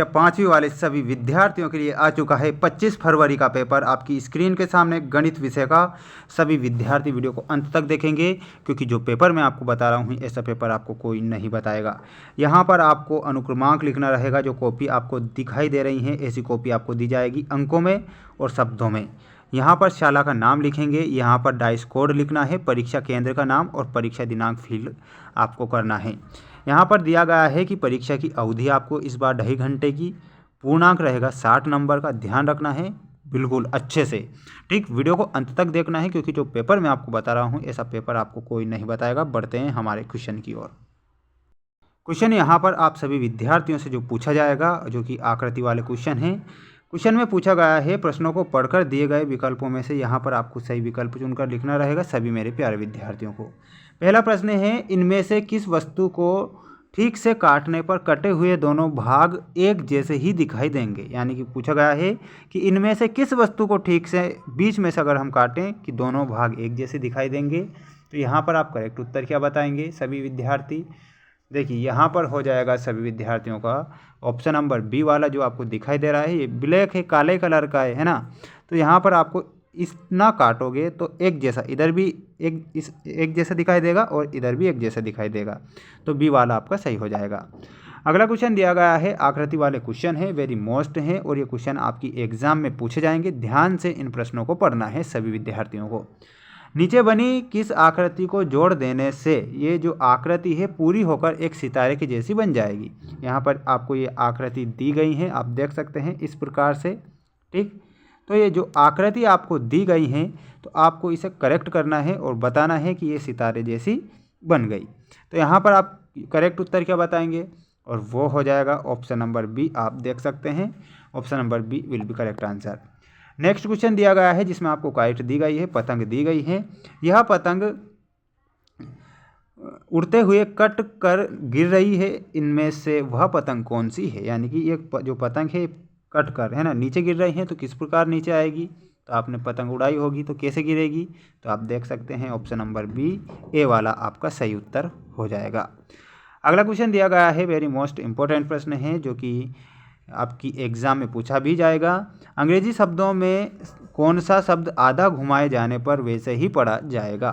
कक्षा 5वीं वाले सभी विद्यार्थियों के लिए आ चुका है 25 फरवरी का पेपर आपकी स्क्रीन के सामने गणित विषय का। सभी विद्यार्थी वीडियो को अंत तक देखेंगे क्योंकि जो पेपर मैं आपको बता रहा हूँ ऐसा पेपर आपको कोई नहीं बताएगा। यहाँ पर आपको अनुक्रमांक लिखना रहेगा। जो कॉपी आपको दिखाई दे रही है ऐसी कॉपी आपको दी जाएगी अंकों में और शब्दों में। यहाँ पर शाला का नाम लिखेंगे, यहाँ पर डाइस कोड लिखना है, परीक्षा केंद्र का नाम और परीक्षा दिनांक फिल आपको करना है। यहाँ पर दिया गया है कि परीक्षा की अवधि आपको इस बार 2.5 घंटे की, पूर्णांक रहेगा 60 नंबर का। ध्यान रखना है बिल्कुल अच्छे से, ठीक। वीडियो को अंत तक देखना है क्योंकि जो पेपर मैं आपको बता रहा हूँ ऐसा पेपर आपको कोई नहीं बताएगा। बढ़ते हैं हमारे क्वेश्चन की ओर। क्वेश्चन यहाँ पर आप सभी विद्यार्थियों से जो पूछा जाएगा, जो कि आकृति वाले क्वेश्चन हैं। क्वेश्चन में पूछा गया है, प्रश्नों को पढ़कर दिए गए विकल्पों में से यहाँ पर आपको सही विकल्प चुनकर लिखना रहेगा सभी मेरे प्यारे विद्यार्थियों को। पहला प्रश्न है, इनमें से किस वस्तु को ठीक से काटने पर कटे हुए दोनों भाग एक जैसे ही दिखाई देंगे। यानी कि पूछा गया है कि इनमें से किस वस्तु को ठीक से बीच में से अगर हम काटें कि दोनों भाग एक जैसे दिखाई देंगे। तो यहाँ पर आप करेक्ट उत्तर क्या बताएंगे सभी विद्यार्थी। देखिए यहाँ पर हो जाएगा सभी विद्यार्थियों का ऑप्शन नंबर बी वाला जो आपको दिखाई दे रहा है। ये ब्लैक है, काले कलर का है ना। तो यहाँ पर आपको इतना काटोगे तो एक जैसा, इधर भी एक जैसा दिखाई देगा और इधर भी एक जैसा दिखाई देगा। तो बी वाला आपका सही हो जाएगा। अगला क्वेश्चन दिया गया है, आकृति वाले क्वेश्चन है, वेरी मोस्ट है और ये क्वेश्चन आपकी एग्जाम में पूछे जाएंगे। ध्यान से इन प्रश्नों को पढ़ना है सभी विद्यार्थियों को। नीचे बनी किस आकृति को जोड़ देने से ये जो आकृति है पूरी होकर एक सितारे की जैसी बन जाएगी। यहाँ पर आपको ये आकृति दी गई है, आप देख सकते हैं इस प्रकार से, ठीक। तो ये जो आकृति आपको दी गई है तो आपको इसे करेक्ट करना है और बताना है कि ये सितारे जैसी बन गई। तो यहाँ पर आप करेक्ट उत्तर क्या बताएंगे, और वो हो जाएगा ऑप्शन नंबर बी। आप देख सकते हैं option number B will be correct answer. Next question दिया गया है जिसमें आपको काइट दी गई है, पतंग दी गई है। यह पतंग उड़ते हुए कट कर गिर रही है, इनमें से वह पतंग कौन सी है। यानी कि ये जो पतंग है कट कर है ना नीचे गिर रही है, तो किस प्रकार नीचे आएगी। तो आपने पतंग उड़ाई होगी तो कैसे गिरेगी। तो आप देख सकते हैं ऑप्शन नंबर बी ए वाला आपका सही उत्तर हो जाएगा। अगला क्वेश्चन दिया गया है, वेरी मोस्ट इम्पोर्टेंट प्रश्न है जो कि आपकी एग्ज़ाम में पूछा भी जाएगा। अंग्रेजी शब्दों में कौन सा शब्द आधा घुमाए जाने पर वैसे ही पढ़ा जाएगा।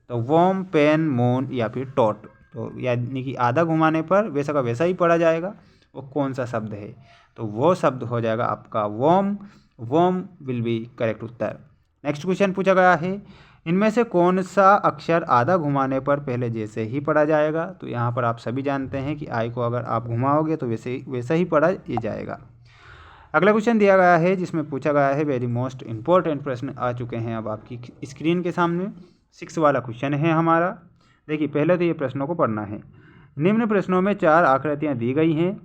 तो वॉर्म, पेन, मून या फिर टॉट। तो यानी कि आधा घुमाने पर वैसा का वैसा ही पढ़ा जाएगा। वो कौन सा शब्द है, तो वो शब्द हो जाएगा आपका warm. Warm will be correct उत्तर। नेक्स्ट क्वेश्चन पूछा गया है, इनमें से कौन सा अक्षर आधा घुमाने पर पहले जैसे ही पढ़ा जाएगा। तो यहाँ पर आप सभी जानते हैं कि आई को अगर आप घुमाओगे तो वैसा ही पढ़ा ये जाएगा। अगला क्वेश्चन दिया गया है जिसमें पूछा गया है, वेरी मोस्ट इम्पोर्टेंट प्रश्न आ चुके हैं अब आपकी स्क्रीन के सामने। 6 वाला क्वेश्चन है हमारा। देखिए पहले तो ये प्रश्नों को पढ़ना है। निम्न प्रश्नों में 4 आकृतियाँ दी गई हैं।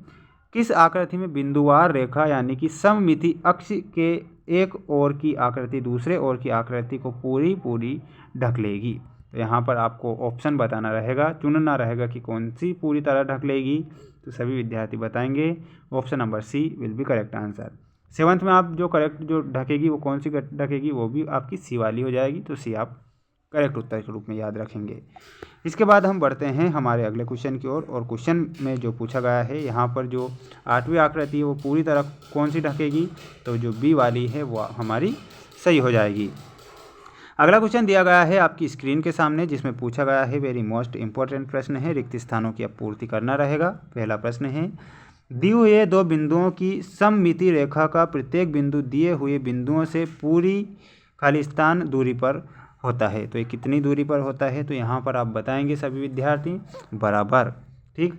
किस आकृति में बिंदुवार रेखा यानी कि सममिति अक्ष के एक ओर की आकृति दूसरे ओर की आकृति को पूरी ढक लेगी। तो यहाँ पर आपको ऑप्शन बताना रहेगा, चुनना रहेगा कि कौन सी पूरी तरह ढक लेगी। तो सभी विद्यार्थी बताएंगे option number C will be correct answer. 7th में आप जो करेक्ट जो ढकेगी वो कौन सी ढकेगी, वो भी आपकी सी वाली हो जाएगी। तो सी आप करेक्ट उत्तर के रूप में याद रखेंगे। इसके बाद हम बढ़ते हैं हमारे अगले क्वेश्चन की ओर। और क्वेश्चन में जो पूछा गया है, यहाँ पर जो 8वीं आकृति है वो पूरी तरह कौन सी ढकेगी। तो जो बी वाली है वो हमारी सही हो जाएगी। अगला क्वेश्चन दिया गया है आपकी स्क्रीन के सामने जिसमें पूछा गया है, वेरी मोस्ट इंपॉर्टेंट प्रश्न है, रिक्त स्थानों की अब पूर्ति करना रहेगा। पहला प्रश्न है, दिए हुए 2 बिंदुओं की सममिति रेखा का प्रत्येक बिंदु दिए हुए बिंदुओं से पूरी खालिस्तान दूरी पर होता है। तो ये कितनी दूरी पर होता है। तो यहाँ पर आप बताएंगे सभी विद्यार्थी बराबर, ठीक।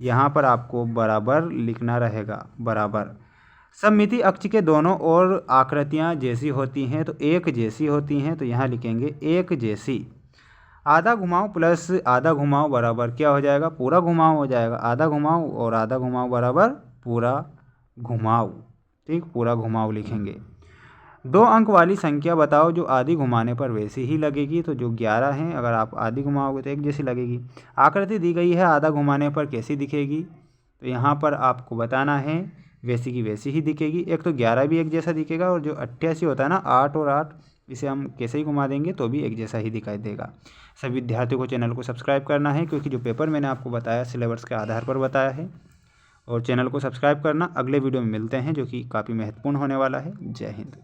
यहाँ पर आपको बराबर लिखना रहेगा, बराबर। सममिति अक्ष के दोनों ओर आकृतियाँ जैसी होती हैं तो एक जैसी होती हैं। तो यहाँ लिखेंगे एक जैसी। आधा घुमाव प्लस आधा घुमाव बराबर क्या हो जाएगा, पूरा घुमाव हो जाएगा। आधा घुमाव और आधा घुमाव बराबर पूरा घुमाव, ठीक। पूरा घुमाव लिखेंगे। 2 अंक वाली संख्या बताओ जो आधी घुमाने पर वैसी ही लगेगी। तो जो 11 है, अगर आप आधी घुमाओगे तो एक जैसी लगेगी। आकृति दी गई है, आधा घुमाने पर कैसी दिखेगी। तो यहाँ पर आपको बताना है वैसी की वैसी ही दिखेगी। एक तो 11 भी एक जैसा दिखेगा और जो 88 होता है ना, 8 और 8, इसे हम कैसे ही घुमा देंगे तो भी एक जैसा ही दिखाई देगा। सभी विद्यार्थियों को चैनल को सब्सक्राइब करना है क्योंकि जो पेपर मैंने आपको बताया सिलेबस के आधार पर बताया है और चैनल को सब्सक्राइब करना। अगले वीडियो में मिलते हैं जो कि काफ़ी महत्वपूर्ण होने वाला है। जय हिंद।